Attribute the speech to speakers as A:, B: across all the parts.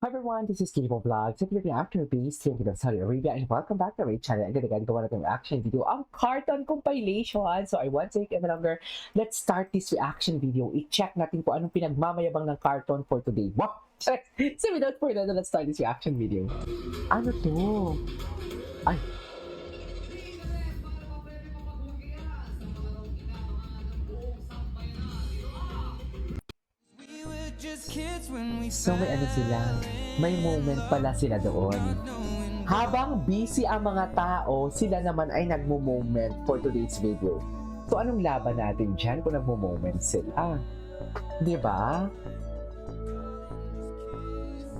A: Hi everyone, this is Cable Vlog. So if you're after base, thank you to Saudi Arabia and welcome back to my channel. Again, gawa natin reaction video ang carton compilation. So I won't take any longer. Let's start this reaction video. I-check natin kung anong pinagmamayabang ng carton for today. Wow! So without further ado, let's start this reaction video. Ano to? Ay, so may ano sila. May moment pala sila doon. Habang busy ang mga tao, sila naman ay nagmo-moment for today's video. So anong laban natin dyan kung nagmo-moment sila? Di ba?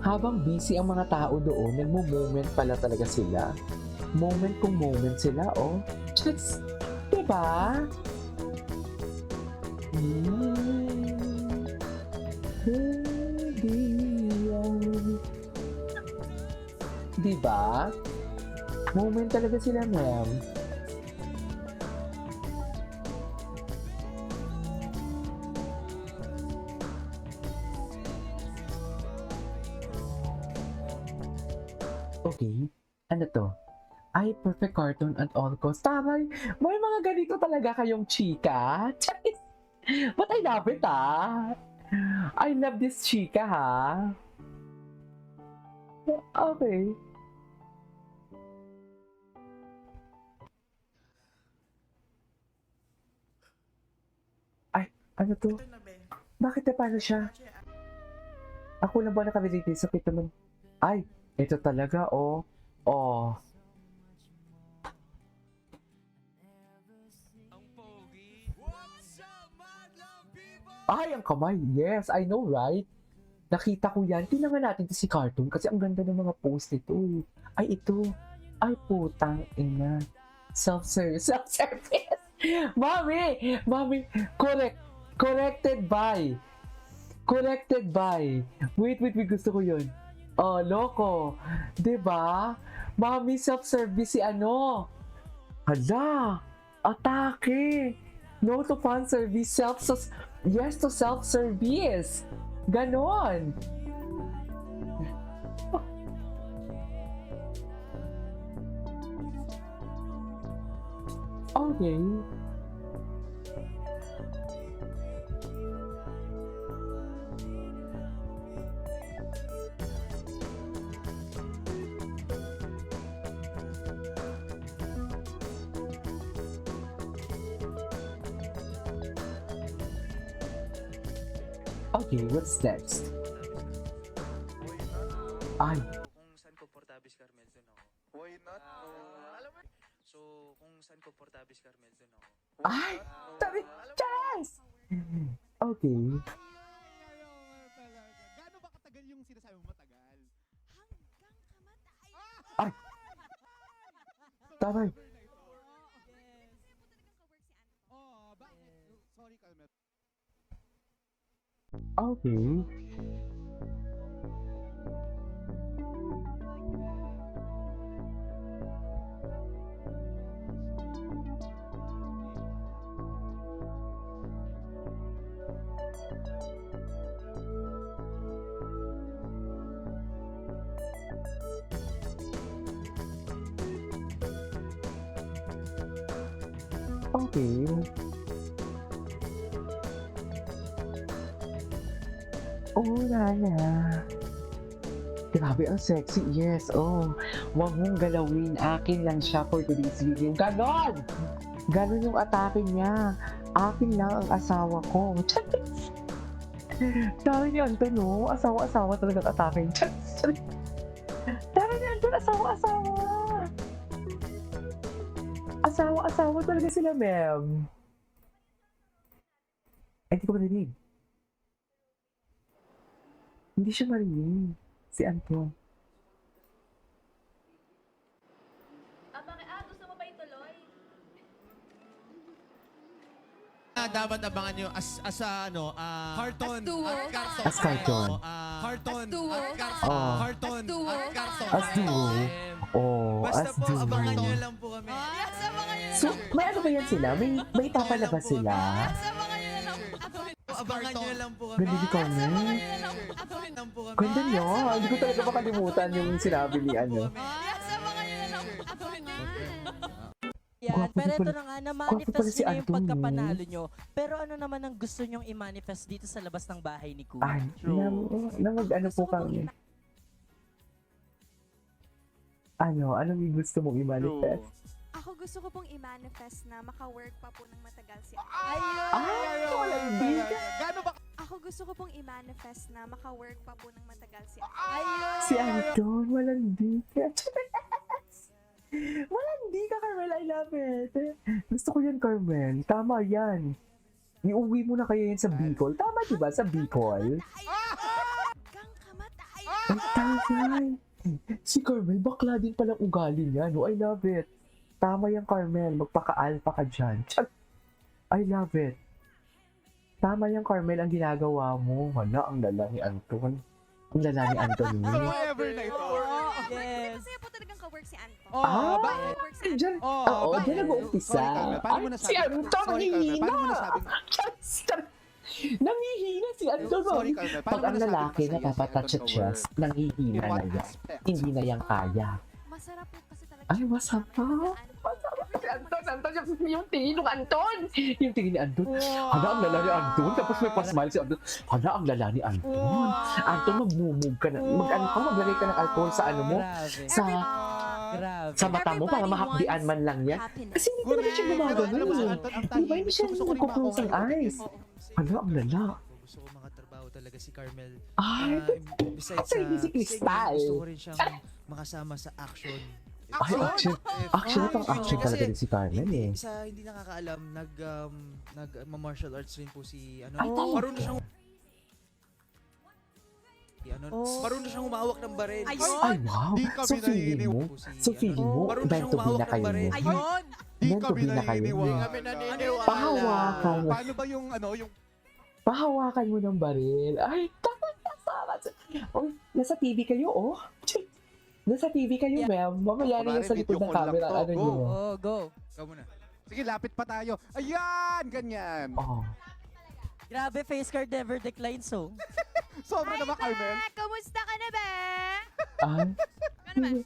A: Habang busy ang mga tao doon, nagmo-moment pala talaga sila. Moment kung moment sila, oh. Just, di ba? Di ba? Moment talaga sila, ma'am. Okay, ano to? Ay, perfect cartoon at all costs. Tama, may mga ganito talaga kayong chika. But I love it, ah. I love this chika, ha. Okay. Ay, ano to? Bakit na paano siya? Ako lang ba nakarelate sa kita mo? Ay, ito talaga, oh. Oh. Ay, ang kamay. Yes, I know, right? Nakita ko yan. Tingnan nga natin to si Cartoon kasi ang ganda ng mga post nito. Eh. Ay, ito. Ay, putang ina. Self-service. Self-service. Mami! Mami! Correct. Corrected by. Corrected by. Wait. Gusto ko yun. Oh, loko. Diba? Mami, self-service si ano? Hala. Atake. No to fan service. Yes to self-service. Ganon. Okay. Okay, what's next? Ay,
B: Kung saan komportable si Carmel, dun ako.
C: Why not?
B: Alam mo, so kung saan komportable si Carmel, dun ako.
A: ay, sabi, chance! Okay.
C: Gaano ba katagal yung sinasabi mo matagal?
A: Ay, tama.
C: Oh, bakit? Sorry, Calmet.
A: Okay. Okay. Oh, Nana. Grabe, ang sexy. Yes, oh. Huwag mong galawin. Akin lang siya for today's video. Ganon! Ganon yung atake niya. Akin lang ang asawa ko. Dami niya Anton, no? Asawa-asawa talagang atake niya. Dami niya Anton, asawa-asawa. Asawa-asawa talaga sila, ma'am. Ay, hindi ko marinig. Hindi siya marinig. Si Anton.
D: Gusto mo ba ituloy?
E: Dapat abangan nyo Carton.
D: As duo.
A: As carton.
E: Carton.
D: As duo.
A: Oh.
E: Carton.
D: As duo.
E: Carton.
A: As duo. Oh,
B: Basta
A: as
B: po, abangan nyo
A: duo.
B: lang po kami.
D: Yes, abangan nyo na
A: So,
D: lang.
A: may ano ba yan sila? May tapalabas sila?
D: Yes, abangan nyo na lang.
B: abangan nyo lang po kami.
A: Ganda ni Carmel.
B: Abangan lang po kami.
A: Ganda niya. Hindi ko talaga makalimutan yung sinabi ni ano.
D: Yan,
A: Gwapo
D: pero
A: din
D: ito
A: pala-
D: na nga,
A: gwapo
D: na-manifest
A: pala si
D: nyo na yung
A: Anthony.
D: pagkapanalo nyo. Pero ano naman ang gusto nyong i-manifest dito sa labas ng bahay ni Kuya?
A: Ay, na mag-ano po kami. Anong gusto mong i-manifest?
F: Ako gusto ko pong i-manifest na maka-work pa po ng matagal si
D: Ayun!
A: Ay, walang biga.
C: Gano'n ba?
F: Ako gusto ko pong i-manifest na maka-work pa po ng matagal si
D: Ayun!
A: Si Anton, walang ka. Walang ka, Carmel. I love it. Gusto ko yan, Carmel. Tama yan. Iuwi mo na kayo yan sa Bicol. Tama, diba? Sa Bicol.
F: Kang kamatay!
A: Ay, taray. Si Carmel, bakla din palang ugali niya. No? I love it. Tama yan, Carmel. Magpaka-alpha ka dyan. Tsak! I love it. Tama yan, Carmel, ang ginagawa mo. Hala, ang lala ni Anton. Ang lala ni Anthony.
C: Forever na ito.
D: Yes!
F: Masaya po talagang ka-work si Anton.
C: Oh, ba?
F: Ka-work si Anton.
A: Diyan,
C: Oh,
A: oo,
C: bakit?
A: diyan nag-uumpisa.
C: Sorry, Carmel. Paano mo
A: Ay,
C: nasabi?
A: si Anton,
C: Sorry, Carmel.
A: nanghihina.
C: Paano mo nasabing...
A: Nangihina si Anton.
C: Sorry, Carmel.
A: Pag ang lalaki na papatatch sa chest, nangihina na yan. Hindi na yan kaya.
F: Masarap po kasi talaga.
A: Ay, masarap. Masarap si Anton. Anton, yung tingin ng Anton. Yung tingin ni Anton. Hala, ang lala ni Anton. Tapos may pasmile si Anton. Hala, ang lala ni Anton. Anton, magmumug ka na. Maglagay ka ng alcohol sa ano mo.
D: Grabe.
A: Sa
D: Grabe.
A: sa mata mo para
F: Everybody
A: mahapdian man lang yan. Kasi hindi ko naman siya gumagano eh. Di ba hindi siya nagkukulong ng eyes? Hala, ang lala.
B: Gusto ko makatrabaho talaga si Carmel.
A: Ay,
B: Besides
A: Ay,
B: sa
A: hindi si Crystal.
B: gusto ko rin siyang makasama sa action.
A: ay, action. Action na pang action talaga din si Carmel eh.
B: Sa hindi nakakaalam, nag-martial arts rin po si ano.
A: Ay, talaga?
B: Marunong siyang marunong siyang humawak ng baril.
A: Ay, wow.
C: Di kami
A: So feeling mo,
B: Po si,
A: so feeling mo,
B: marunong
A: meant
B: siyang
A: to be na
B: humawak ng
A: kayo.
B: baril.
C: Ayun! Di
A: Meant to
C: kami
A: be na kayo.
C: naniniwala.
A: Pahawakan.
C: Paano ba yung ano, yung...
A: Pahawakan mo ng baril. Ay, takot. Oh, nasa TV kayo, oh. Nasa TV kayo, ma'am. Mamaya na yung sa likod ng camera. Ano
C: Go.
A: nyo?
D: Oh, go.
B: Ikaw muna.
C: Sige, lapit pa tayo. Ayan! Ganyan.
A: Oh.
D: Grabe, face card never declines, so.
C: Sobra naman, Carmel.
F: Kamusta ka na ba?
A: Ay,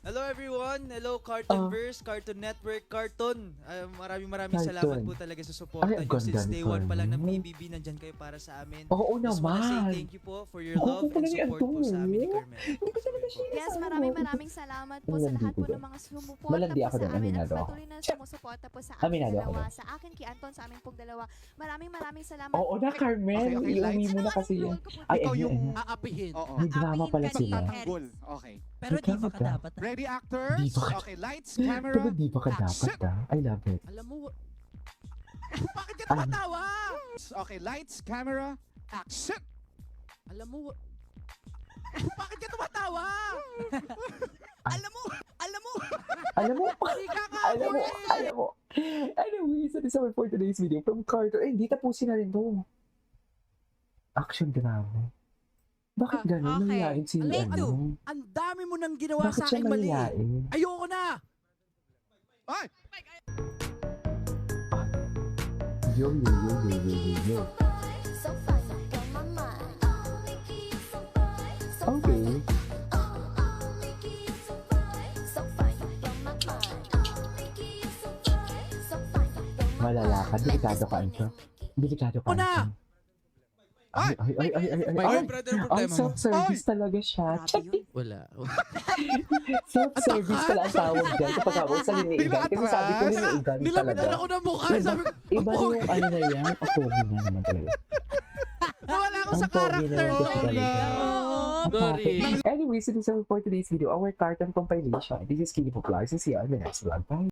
B: Hello everyone! Hello Cartoonverse, Cartoon Network, Cartoon! Maraming
A: Cartoon.
B: salamat po talaga sa support
A: Ay, ang
B: nyo since
A: ganda
B: day
A: ni
B: 1 pa lang ng
A: Carmen.
B: PBB. Nandyan kayo para sa amin.
A: oo
B: Just wanna say
A: naman.
B: thank you po for your
A: Oo,
B: love
A: pala
B: and
A: ni
B: support po sa amin ni
A: Antonio.
B: Carmel.
A: Hindi ko talaga siya
F: Yes, maraming salamat po sa
A: Malandi
F: lahat
A: ko
F: po
A: doon.
F: ng mga sumuporta
A: Malandi
F: po
A: ako
F: sa
A: doon,
F: amin at
A: aminado ako.
F: patuloy na sumusuporta po sa amin
A: Aminado ako
F: dalawa.
A: doon.
F: Sa akin, kay Anton, sa amin pong dalawa. Maraming salamat
A: Oo na, Carmel.
C: Okay,
A: Iuwi
C: lights.
A: mo na kasi yan. Ay,
C: Ikaw
A: ayun,
C: yung
A: ayun.
C: aapihin. Oo.
A: May drama pala
F: Aapihin
A: sila.
F: ka
C: Tatanggol. Okay.
D: Pero di ba ka
A: Ikaw,
D: dapat?
C: Ready, actors?
A: Di ba ka-
C: Okay, lights,
A: Pero
C: camera.
A: di ba ka dapat I love it.
C: Alam mo, bakit ka
A: Ano?
C: tumatawa? Okay, lights, camera, action! Alam mo, bakit ka tumatawa? Alam mo,
A: Alam mo,
C: hindi ka
A: alam mo. Anyway, so this is our for today's video from Carter. Eh, di tapusin na rin to. Action drama. Bakit gano'n?
G: okay.
A: Nangyayaan si
G: Take two.
A: ano?
G: Ang dami mo nang ginawa
A: Bakit
G: sa
A: siya
G: akin mali.
A: nangyayaan?
G: Ayoko na.
C: Ay!
A: Yo, yo, yo, yo, yo, yo, yo. Okay. Malala ka. Delikado ka, Anto. Delikado ka,
G: Una!
A: Anto. Ay, ay, ay, ay, ay, ay.
B: Ay,
A: Ay,
B: brother,
A: ang
B: problema mo.
A: self-service talaga siya.
G: Grabe yun.
B: Wala.
A: Self-service pala ang tawag dyan kapag ako sa liniigan. Kasi sabi ko liniigan
G: Nilapitan
A: talaga.
G: ako ng mukha. Sabi ko,
A: Iba yung ano na yan. Ang pogi na naman talaga.
G: nawala ako
A: Ang
G: sa
A: pogi na
G: character.
A: naman talaga. Ang
B: Sorry.
A: pogi. Anyway, so this is for today's video. Our cartoon compilation. This is Kitty Vlogs. See you on the next vlog. Bye!